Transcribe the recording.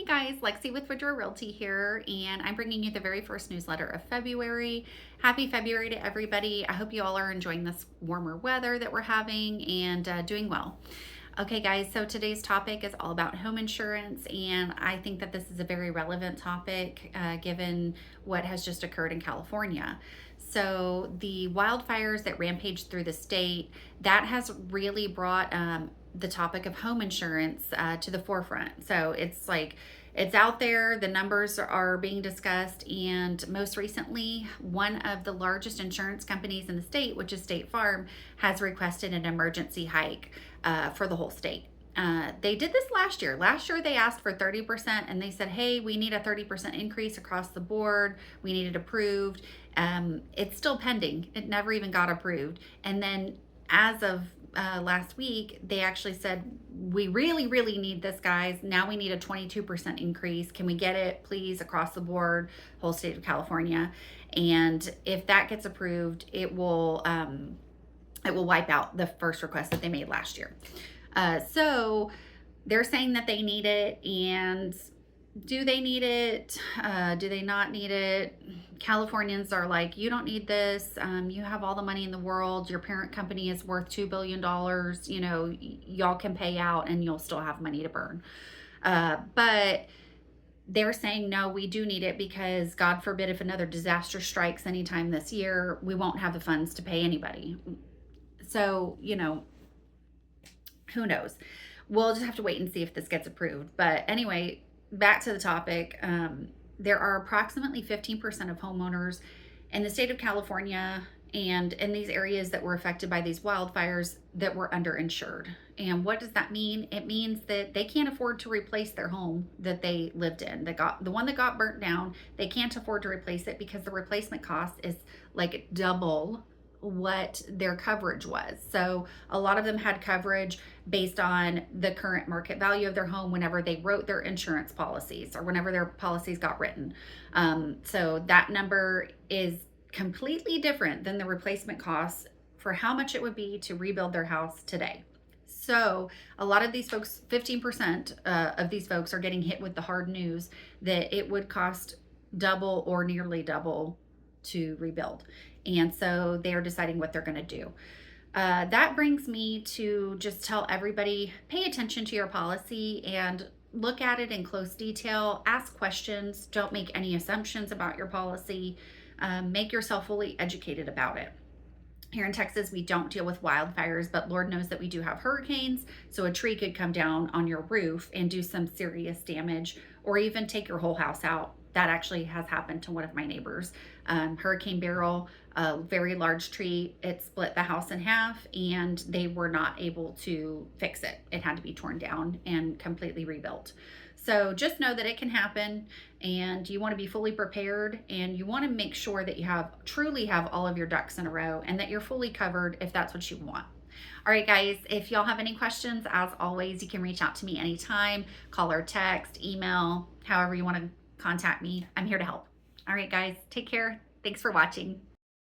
guys, Lexi with Woodrow Realty here, and I'm bringing you the very first newsletter of February. Happy February to everybody. I hope you all are enjoying this warmer weather that we're having and doing well. Okay, guys, so today's topic is all about home insurance, and I think that this is a very relevant topic given what has just occurred in California. So, the wildfires that rampaged through the state, that has really brought the topic of home insurance to the forefront. So, it's out there, the numbers are being discussed, and most recently, one of the largest insurance companies in the state, which is State Farm, has requested an emergency hike for the whole state. They did this last year. Last year, they asked for 30%, and they said, hey, we need a 30% increase across the board. We need it approved. It's still pending. It never even got approved. And then as of last week, they actually said, we really, really need this, guys. Now we need a 22% increase. Can we get it, please, across the board, whole state of California? And if that gets approved, it will wipe out the first request that they made last year. So they're saying that they need it, and do they need it? Do they not need it? Californians are like, you don't need this. You have all the money in the world. Your parent company is worth $2 billion. You know, y'all can pay out and you'll still have money to burn. But they're saying, no, we do need it because God forbid if another disaster strikes anytime this year, we won't have the funds to pay anybody. So, you know, who knows? We'll just have to wait and see if this gets approved. But anyway, back to the topic. There are approximately 15% of homeowners in the state of California and in these areas that were affected by these wildfires that were underinsured. And what does that mean? It means that they can't afford to replace their home that they lived in. The one that got burnt down, they can't afford to replace it because the replacement cost is like double what their coverage was. So a lot of them had coverage based on the current market value of their home whenever they wrote their insurance policies or whenever their policies got written. So that number is completely different than the replacement costs for how much it would be to rebuild their house today. So a lot of these folks, 15% of these folks are getting hit with the hard news that it would cost double or nearly double to rebuild. And so they're deciding what they're going to do. That brings me to just tell everybody, pay attention to your policy and look at it in close detail. Ask questions. Don't make any assumptions about your policy. Make yourself fully educated about it. Here in Texas, we don't deal with wildfires, but Lord knows that we do have hurricanes. So a tree could come down on your roof and do some serious damage or even take your whole house out. That actually has happened to one of my neighbors. Hurricane Beryl, a very large tree, it split the house in half and they were not able to fix it. It had to be torn down and completely rebuilt. So just know that it can happen and you want to be fully prepared and you want to make sure that you truly have all of your ducks in a row and that you're fully covered if that's what you want. All right, guys, if y'all have any questions, as always, you can reach out to me anytime, call or text, email, however you want to contact me. I'm here to help. All right, guys, take care. Thanks for watching.